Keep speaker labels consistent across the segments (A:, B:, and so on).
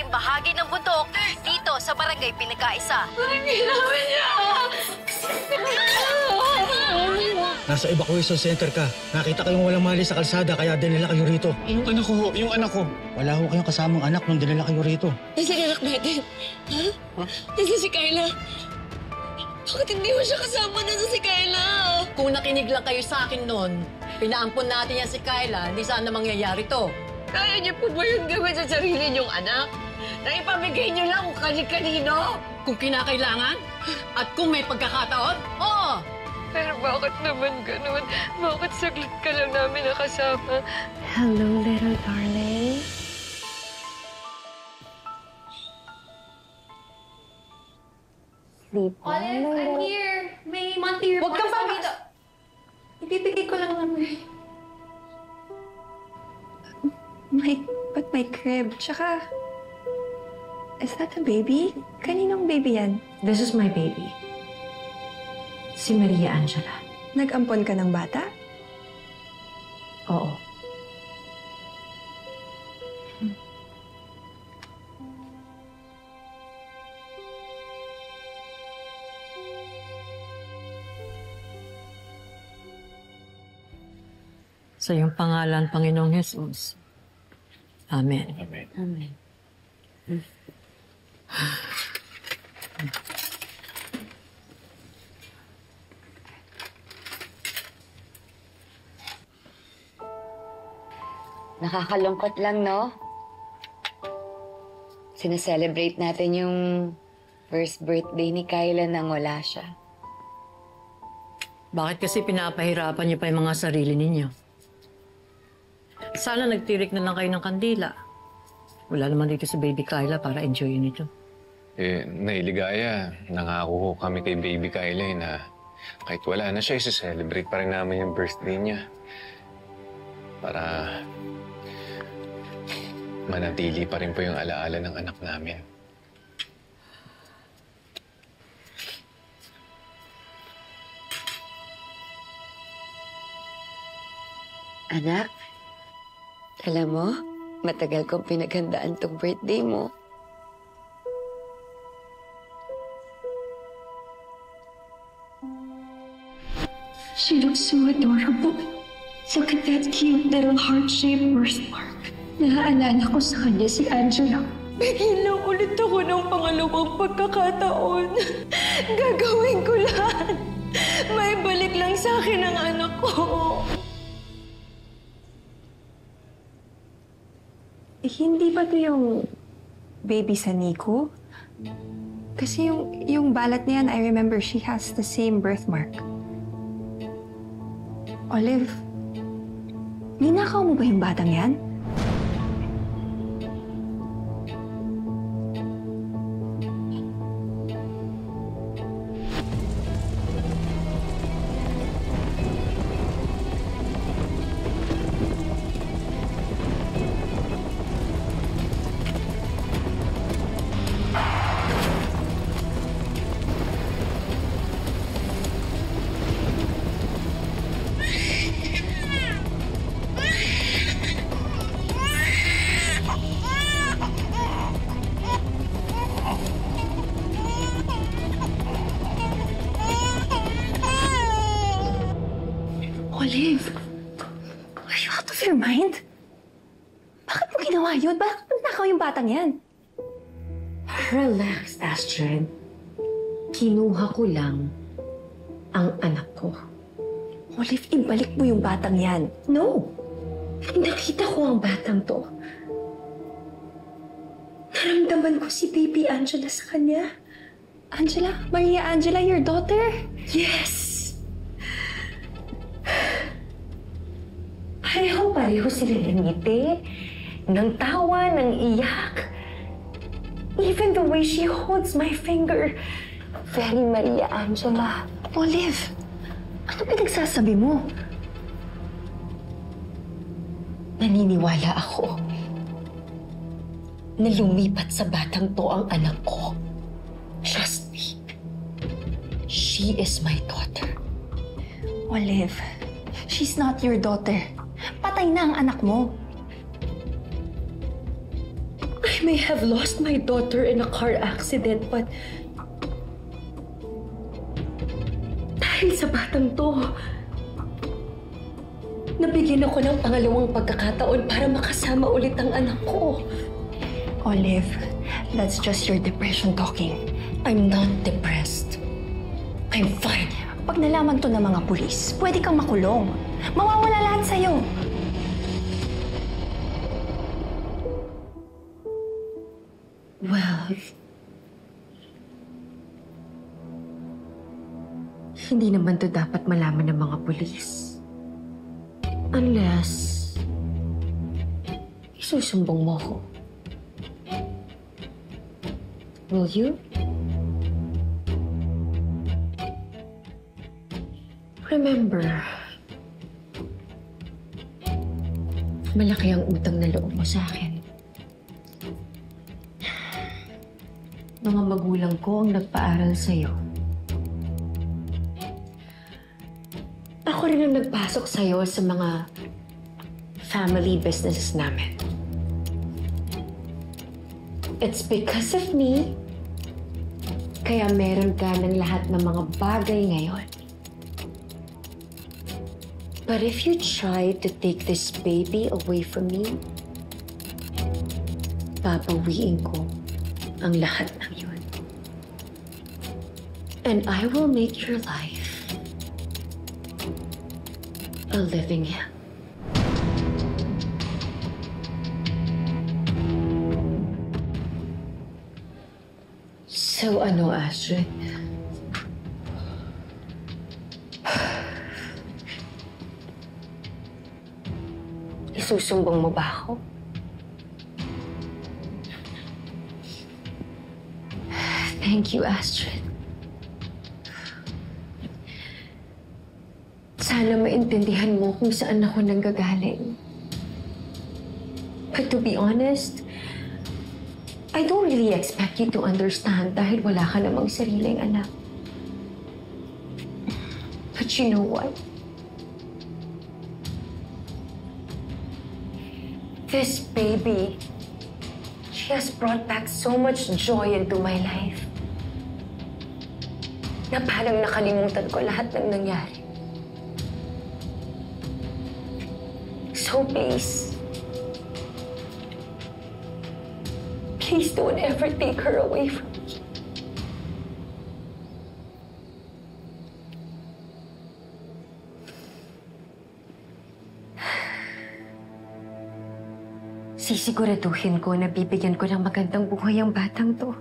A: malaking bahagi ng bundok dito sa Barangay Pinagkaisa.
B: Ang ginawa niya!
C: Nasa evacuation center ka. Nakita kayong walang mali sa kalsada kaya dinala kayo rito.
D: Yung anak ko.
C: Wala ho kayong kasamang anak nung dinala kayo rito.
B: Nasaan anak natin? Ha? Nasaan si Kyla? Bakit hindi mo siya kasama na si Kyla?
E: Kung nakinig lang kayo sa akin noon, pinaampon natin yan si Kyla, hindi sana mangyayari to.
B: Kaya niyo po ba yung gawin sa sarili niyong anak? Na ipamigay niyo lang kung kanino?
E: Kung kinakailangan at kung may pagkakataon, oo!
B: Pero bakit naman ganun? Bakit saglit ka lang namin nakasama?
F: Hello, little darling. Sleep on.
G: Olive, I'm here. May monthly report.
E: Huwag kang
G: sa dito. Ibibigay ko lang naman.
F: But my crib. Tsaka, is that a baby? Kaninong baby yan?
G: This is my baby. Si Maria Angela.
F: Nag-ampon ka ng bata?
G: Oo.
E: Sa iyong pangalan, Panginoong Jesus. Amen.
D: Amen.
G: Amen.
H: Nakakalungkot lang, no? Sineselebrate natin yung first birthday ni Kyla nang wala siya.
E: Bakit kasi pinapahirapan niyo pa yung mga sarili ninyo? Sana nagtirik na lang kayo ng kandila. Wala naman dito si Baby Kyla para enjoyin ito.
D: Nailigaya. Nangako ko kami kay Baby Kyla na kahit wala na siya, isi-celebrate pa rin namin yung birthday niya. Para manatili pa rin po yung alaala ng anak namin.
H: Anak, alam mo, matagal kong pinaghandaan tong birthday mo.
F: She looks so adorable. Look at that cute little heart-shaped birthmark. Naaalala ko sa kanya si Angela.
B: Bigyan lang ulit ako ng pangalawang pagkakataon. Gagawin ko lahat. May balik lang sa akin ang anak ko.
F: Hindi ba ito yung baby sa Nico? Kasi yung balat niyan, I remember she has the same birthmark. Olive, ninakaw mo ba yung batang yan? Olive, are you out of your mind? Bakit mo ginawa yun? Bakit mo nakaw yung batang yan?
G: Relax, Astrid. Kinuha ko lang ang anak ko.
F: Olive, ibalik mo yung batang yan.
G: No! Nakita ko ang batang to. Naramdaman ko si Baby Angela sa kanya.
F: Angela? Maria Angela, your daughter?
G: Yes! Pareho sila ng ngiti, ng tawa, ng iyak. Even the way she holds my finger. Very Maria Angela.
F: Olive, ano pinagsasabi mo?
G: Naniniwala ako na lumipat sa batang to ang anak ko. Trust me. She is my daughter.
F: Olive, she's not your daughter. Patay na ang anak mo.
G: I
B: I may have lost my daughter in a car accident, but dahil sa batang to, nabigyan ako ng pangalawang pagkakataon para makasama ulit ang anak ko.
F: Olive, that's just your depression talking.
B: I'm not depressed. I'm fine.
F: Pag nalaman to ng mga pulis, pwede kang makulong. Mawawala lahat sa'yo.
B: Well, hindi naman to dapat malaman ng mga pulis. Unless, isusumbong mo ko. Will you? Remember, malaki ang utang na loob mo sa akin. Mga magulang ko ang nagpaaral sa'yo. Ako rin ang nagpasok sa'yo sa mga family businesses namin. It's because of me, kaya meron ka ng lahat ng mga bagay ngayon. But if you try to take this baby away from me, babawiin ko ang lahat ng yun. And I will make your life a living hell. So ano, Astrid? Isusumbong mo ba ako? Thank you, Astrid. Sana maintindihan mo kung saan ako nanggagaling. But to be honest, I don't really expect you to understand dahil wala ka namang sariling anak. But you know what? This baby, she has brought back so much joy into my life. Na parang nakalimutan ko lahat ng nangyari. So please don't ever take her away from me. Sisiguraduhin ko na bibigyan ko ng magandang buhay ang batang to.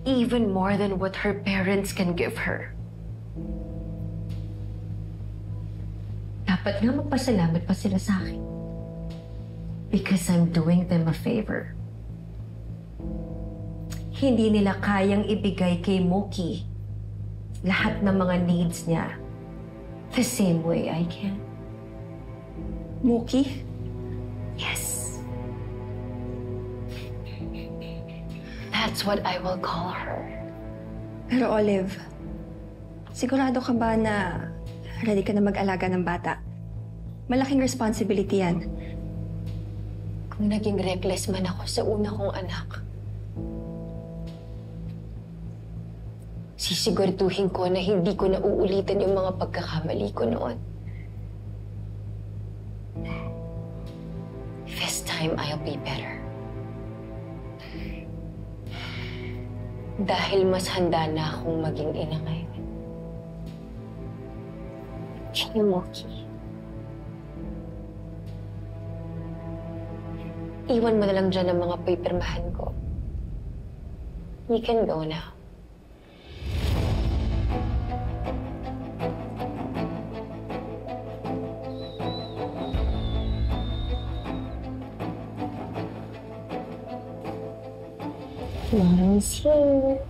B: Even more than what her parents can give her. Dapat nga magpasalamat pa sila sa akin. Because I'm doing them a favor. Hindi nila kayang ibigay kay Mookie lahat ng mga needs niya the same way I can.
F: Mookie?
B: Yes. That's what I will call her.
F: Pero Olive, sigurado ka ba na ready ka na mag-alaga ng bata? Malaking responsibility yan.
B: Kung naging reckless man ako sa una kong anak, sisiguraduhin ko na hindi ko na uulitin yung mga pagkakamali ko noon. This time, I'll be better. Dahil mas handa na akong maging ina ngayon. Kay Mookie. Iwan mo na lang dyan ang mga pipirmahan ko. You can go now. Mom's here.